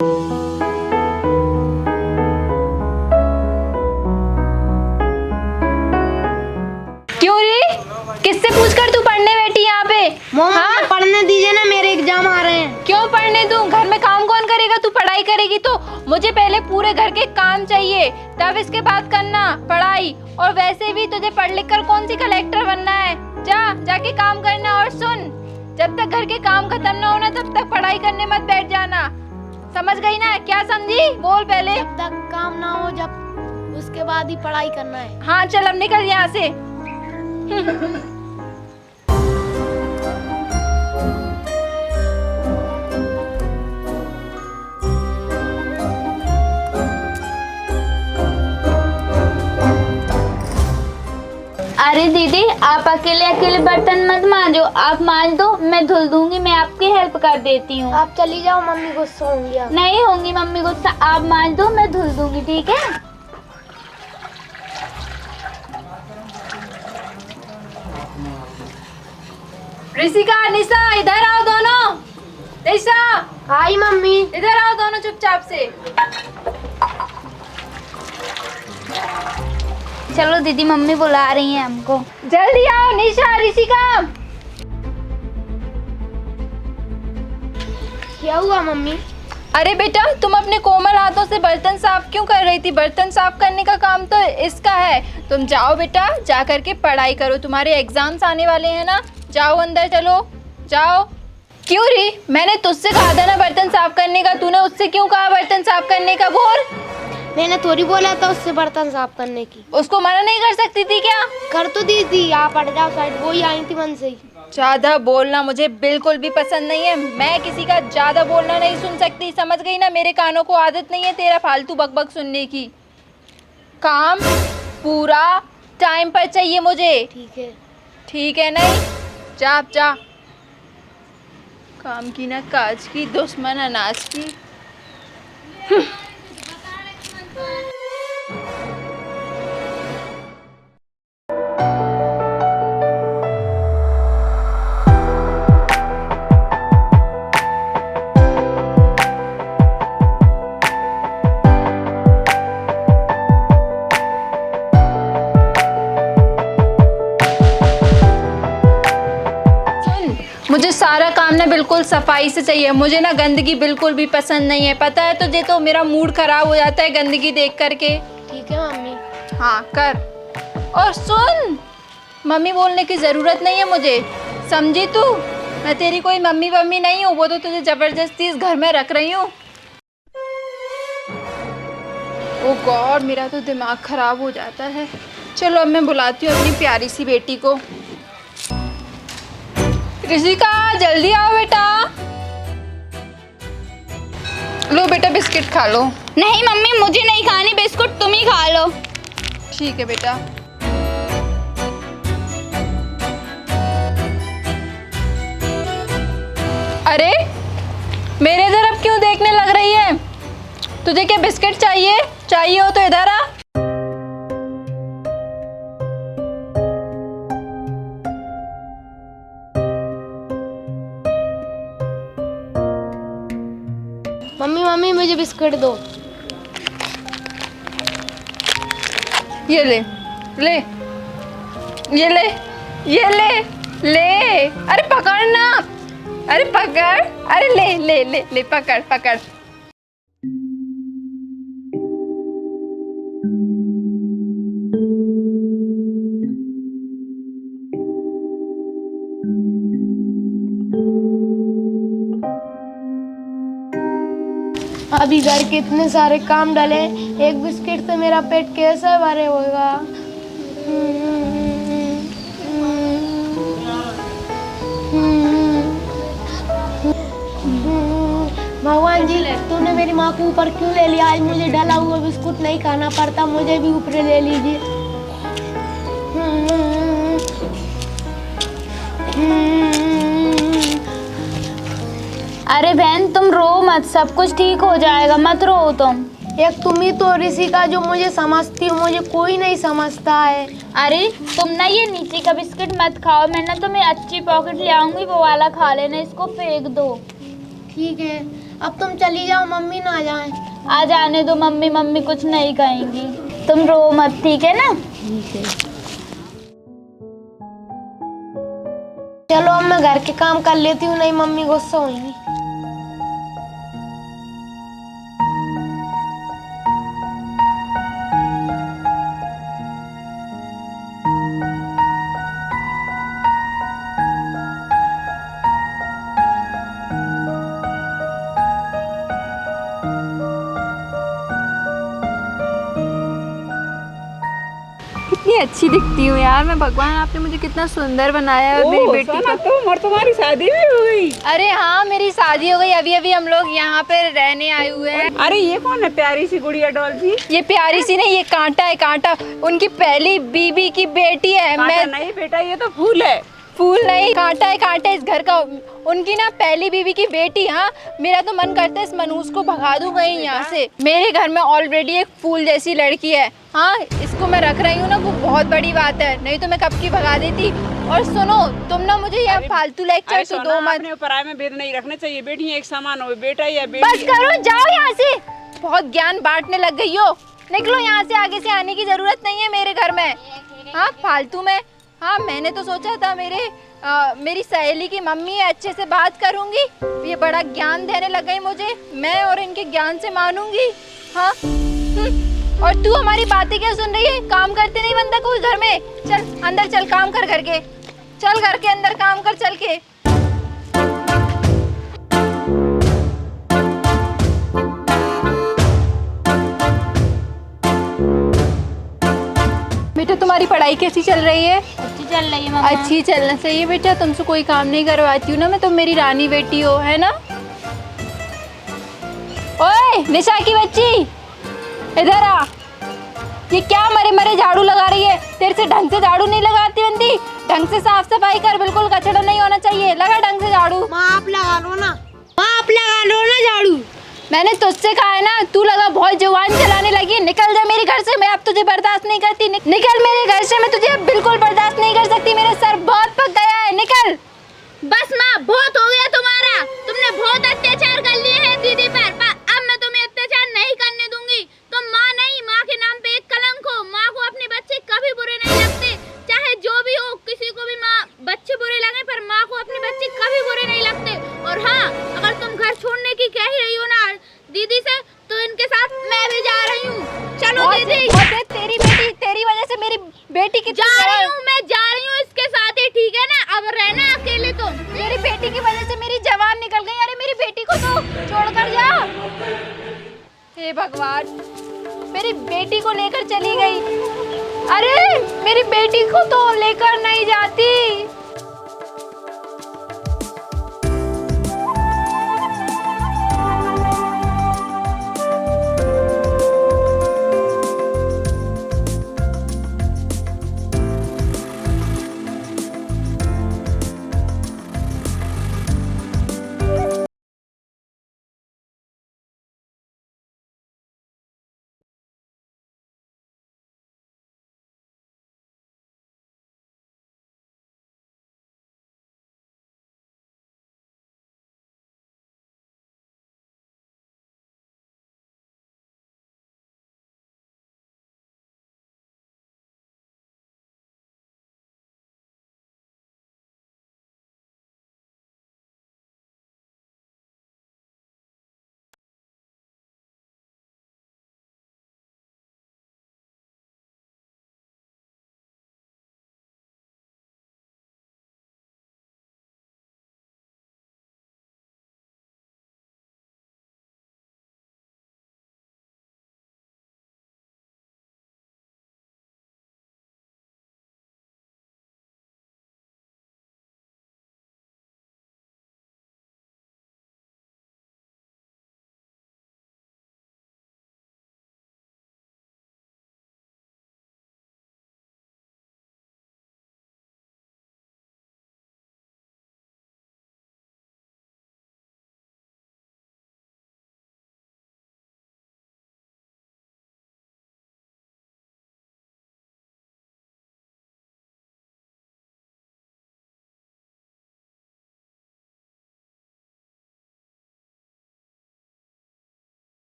क्यों रे, किससे पूछकर तू पढ़ने बैठी यहाँ पे? हाँ पढ़ने दीजिए ना, मेरे एग्जाम आ रहे हैं। क्यों पढ़ने दूं? घर में काम कौन करेगा? तू पढ़ाई करेगी तो मुझे पहले पूरे घर के काम चाहिए, तब इसके बाद करना पढ़ाई। और वैसे भी तुझे पढ़ लिख कर कौन सी कलेक्टर बनना है? जाके काम करना। और सुन, जब तक घर के काम खत्म ना होना तब तक पढ़ाई करने मत बैठ जाना, समझ गई ना? क्या समझी? बोल पहले। जब तक काम ना हो, जब उसके बाद ही पढ़ाई करना है। हाँ चल अब निकल यहाँ से। अरे दीदी, आप अकेले अकेले बर्तन मत मांजो, आप मांज दो, मैं धुल दूंगी, मैं आपकी हेल्प कर देती हूँ। आप चली जाओ, मम्मी गुस्सा होंगी। नहीं होंगी मम्मी गुस्सा, आप मांज दो, मैं धुल दूंगी, ठीक है? ऋषिका, निशा, इधर आओ दोनों। निशा, हाय मम्मी। इधर आओ दोनों चुपचाप से। चलो दीदी, मम्मी बुला रही हैं हमको। जल्दी आओ। निशा, ऋषिका। क्या हुआ मम्मी? अरे बेटा, तुम अपने कोमल हाथों से बर्तन साफ क्यों कर रही थी? बर्तन साफ करने का काम तो इसका है। तुम जाओ बेटा, जा करके पढ़ाई करो, तुम्हारे एग्जाम्स आने वाले हैं ना। जाओ अंदर, चलो जाओ। क्यों री, मैंने तुझसे कहा था ना बर्तन साफ करने का, तूने उससे क्यों कहा बर्तन साफ करने का? बोल। मैंने थोड़ी बोला था उससे बर्तन साफ करने की। उसको मना नहीं कर सकती थी क्या? कर तो दी थी, आप हट जाओ साइड, वो ही आई थी मन से ही। ज्यादा बोलना मुझे बिल्कुल भी पसंद नहीं है। मैं किसी का ज्यादा बोलना नहीं सुन सकती, समझ गई ना? मेरे कानों को आदत नहीं है तेरा फालतू बकबक सुनने की। काम पूरा टाइम पर चाहिए मुझे। ठीक है। ठीक है नहीं? जा जा। काम की ना काज की, दुश्मन अनाज की। मुझे सारा काम ना बिल्कुल सफाई से चाहिए, मुझे ना गंदगी बिल्कुल भी पसंद नहीं है। पता है तुझे? तो मेरा मूड खराब हो जाता है गंदगी देख करके। ठीक है मम्मी। हाँ कर। और सुन, मम्मी बोलने की ज़रूरत नहीं है मुझे, समझी तू? मैं तेरी कोई मम्मी वम्मी नहीं हूँ, वो तो तुझे ज़बरदस्ती इस घर में रख रही हूँ। ओ गॉड, मेरा तो दिमाग खराब हो जाता है। चलो अब मैं बुलाती हूँ अपनी प्यारी सी बेटी को। ऋषिका, जल्दी आओ बेटा। लो बेटा, बिस्किट खा लो। नहीं मम्मी, मुझे नहीं खानी बिस्कुट, तुम ही खा लो। ठीक है बेटा। अरे मेरे तरफ क्यों देखने लग रही है? तुझे क्या बिस्किट चाहिए? चाहिए हो तो इधर आ। मम्मी मम्मी मुझे बिस्किट दो। ये ले, ले, ये ले, ये ले, ले। अरे पकड़ना, अरे पकड़, अरे ले ले ले ले, पकड़ पकड़। अभी घर के इतने सारे काम डले, एक बिस्किट से मेरा पेट कैसे भरे होगा? भगवान जी, तूने मेरी माँ को ऊपर क्यों ले लिया? आज मुझे डला हुआ बिस्कुट नहीं खाना पड़ता, मुझे भी ऊपर ले लीजिए। अरे बहन, तुम रो मत, सब कुछ ठीक हो जाएगा, मत रो तुम। एक तुम ही तो ऋषिका जो मुझे समझती हो, मुझे कोई नहीं समझता है। अरे तुम ना ये नीचे का बिस्किट मत खाओ, मैं ना तुम्हें अच्छी पॉकेट ले आऊंगी, वो वाला खा लेना, इसको फेंक दो। ठीक है, अब तुम चली जाओ, मम्मी ना आ जाए। आ जाने दो मम्मी, मम्मी कुछ नहीं कहेंगी, तुम रो मत, ठीक है ना। ठीक है, चलो अब मैं घर के काम कर लेती हूँ, नहीं मम्मी गुस्सा होंगी। कितनी अच्छी दिखती हूँ यार मैं, भगवान आपने मुझे कितना सुंदर बनाया है। और मेरी बेटी सोना को तुम और तुम्हारी शादी भी हो गई? अरे हाँ, मेरी शादी हो गई, अभी अभी हम लोग यहाँ पे रहने आए हुए हैं। अरे ये कौन है प्यारी सी गुड़िया डॉल जी? ये प्यारी सी नहीं, ये कांटा है, कांटा। उनकी पहली बीबी की बेटी है। कांटा नहीं बेटा, ये तो फूल है। फूल नहीं, कांटा है, कांटा है इस घर का। उनकी ना पहली बीवी की बेटी। हाँ, मेरा तो मन करता है इस मनूस को भगा दूं कहीं यहाँ से। मेरे घर में ऑलरेडी एक फूल जैसी लड़की है। हाँ, इसको मैं रख रही हूँ ना, वो बहुत बड़ी बात है, नहीं तो मैं कब की भगा देती। और सुनो, तुम ना मुझे यहाँ फालतू लेक्चर तो दो मत। अपने पराये में भेद नहीं रखने चाहिए, बेटी एक समान हो, बेटा या बेटी। बस करो, जाओ यहाँ से, बहुत ज्ञान बांटने लग गई हो। निकलो यहाँ से, आगे से आने की जरूरत नहीं है मेरे घर में। हाँ, फालतू में। हाँ, मैंने तो सोचा था मेरी सहेली की मम्मी है, अच्छे से बात करूंगी, ये बड़ा ज्ञान देने लग गई मुझे, मैं और इनके ज्ञान से मानूंगी। हाँ, और तू हमारी बातें क्या सुन रही है? काम करते नहीं बनता कोई घर में? चल अंदर चल, काम कर घर के, चल घर के अंदर काम कर चल के। बेटा तुम्हारी पढ़ाई कैसी चल रही है? अच्छी चल रही है मम्मा। अच्छी चलना चाहिए बेटा, तुमसे कोई काम नहीं करवाती हूँ ना मैं, तुम मेरी रानी बेटी हो, है ना। ओए निशा की बच्ची, इधर आ। ये क्या मरे मरे झाड़ू लगा रही है? तेरे से ढंग से झाड़ू नहीं लगाती बनती, ढंग से साफ सफाई कर, बिल्कुल कचड़ा नहीं होना चाहिए, लगा ढंग से झाड़ू। माँ आप लगा लो ना, माँ आप लगा लो ना झाड़ू। मैंने तुझसे कहा है ना, तू लगा बहुत जुबान चलाने लगी। निकल जा मेरे घर से, मैं अब तुझे बर्दाश्त नहीं करती। निकल मेरे घर से, मैं तुझे अब बिल्कुल बर्दाश्त नहीं कर सकती, मेरा सर बहुत पक गया है, निकल। बस माँ, बहुत हो गया तुम्हारा, तुमने बहुत अत्याचार कर लिए हैं दीदी पर अब मैं तुम्हें अत्याचार नहीं करने दूंगी। तुम माँ नहीं, माँ के नाम पे एक कलंक हो। माँ को अपने बच्चे कभी बुरे नहीं लगते, चाहे जो भी हो, किसी को भी माँ बच्चे बुरे लगे, पर माँ को अपने बच्चे कभी बुरे नहीं लगते। और हाँ, अगर तुम घर छोड़ने की कह ही रही हो ना दीदी से, तो इनके साथ मैं भी जा रही हूँ। चलो दीदी। तेरी बेटी, तेरी वजह से मेरी बेटी की जा रही हूँ, मैं जा रही हूँ इसके साथ ही, ठीक है ना। अब रहना अकेले तुम। मेरी बेटी की वजह से मेरी जवान निकल गई। अरे मेरी बेटी को तो छोड़कर जा। हे भगवान, मेरी बेटी को लेकर चली गई। अरे मेरी बेटी को तो लेकर नहीं जाती।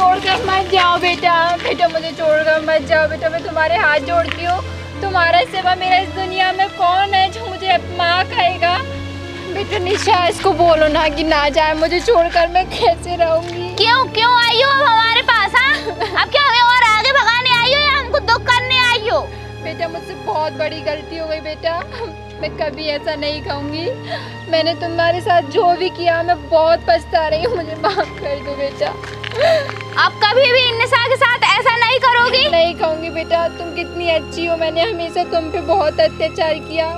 छोड़कर मत जाओ बेटा, बेटा मुझे छोड़कर मत जाओ बेटा, मैं तुम्हारे हाथ जोड़ती हूँ। तुम्हारा सिवा मेरा इस दुनिया में कौन है जो मुझे माँ कहेगा। बेटा निशा इसको बोलो ना कि ना जाए, मुझे छोड़कर मैं कैसे रहूंगी। क्यों आई हो अब हमारे पास? हाँ अब क्या हो गया, और आगे भगाने आई हो या हमको दुख करने आई हो? बेटा मुझसे बहुत बड़ी गलती हो गई बेटा, मैं कभी ऐसा नहीं कहूँगी। मैंने तुम्हारे साथ जो भी किया मैं बहुत पछता रही हूँ, मुझे माफ़ कर दो बेटा। अब कभी भी निशा के साथ ऐसा नहीं करोगी? नहीं कहूँगी बेटा, तुम कितनी अच्छी हो, मैंने हमेशा तुम पे बहुत अत्याचार किया।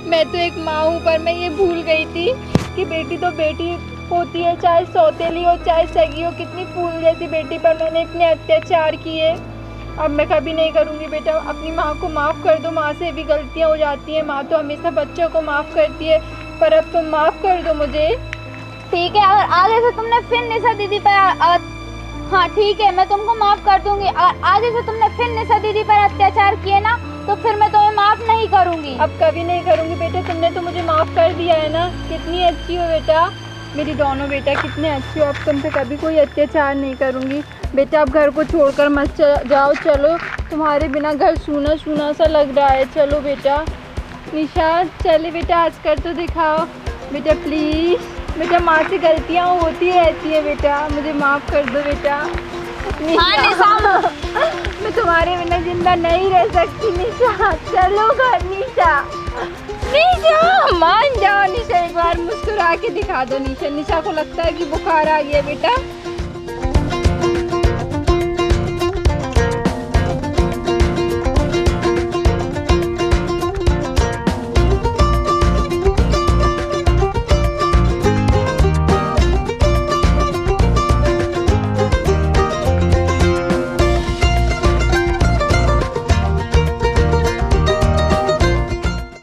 मैं तो एक माँ हूँ, पर मैं ये भूल गई थी कि बेटी तो बेटी होती है, चाहे सौतेली हो चाहे सगी हो। कितनी फूल जैसी बेटी पर मैंने इतने अत्याचार किए। अब मैं कभी नहीं करूँगी बेटा। अपनी माँ को माफ़ कर दो, माँ से भी गलतियाँ हो जाती हैं, माँ तो हमेशा बच्चों को माफ़ करती है, पर अब तुम माफ़ कर दो मुझे। ठीक है, अगर आगे से तुमने फिर निशा दीदी पर हाँ ठीक है, मैं तुमको माफ़ कर दूंगी। अगर आगे से तुमने फिर निशा दीदी पर अत्याचार किए ना तो फिर मैं तुम्हें माफ़ नहीं करूंगी। अब कभी नहीं करूँगी बेटा, तुमने तो मुझे माफ़ कर दिया है ना। कितनी अच्छी हो बेटा, मेरी दोनों बेटा कितने अच्छी हो। अब तुम पे कभी कोई अत्याचार नहीं करूँगी बेटा। अब घर को छोड़कर मत जाओ, चलो, तुम्हारे बिना घर सूना सूना सा लग रहा है। चलो बेटा। निशा चले बेटा, आज कर तो दिखाओ बेटा प्लीज़। बेटा माँ से गलतियाँ होती रहती है बेटा, मुझे माफ़ कर दो बेटा। निशा मैं तुम्हारे बिना जिंदा नहीं रह सकती निशा। चलो घर निशा। निशा मान जाओ निशा, एक बार मुस्कुरा के दिखा दो निशा। निशा को लगता है कि बुखार आ गया बेटा।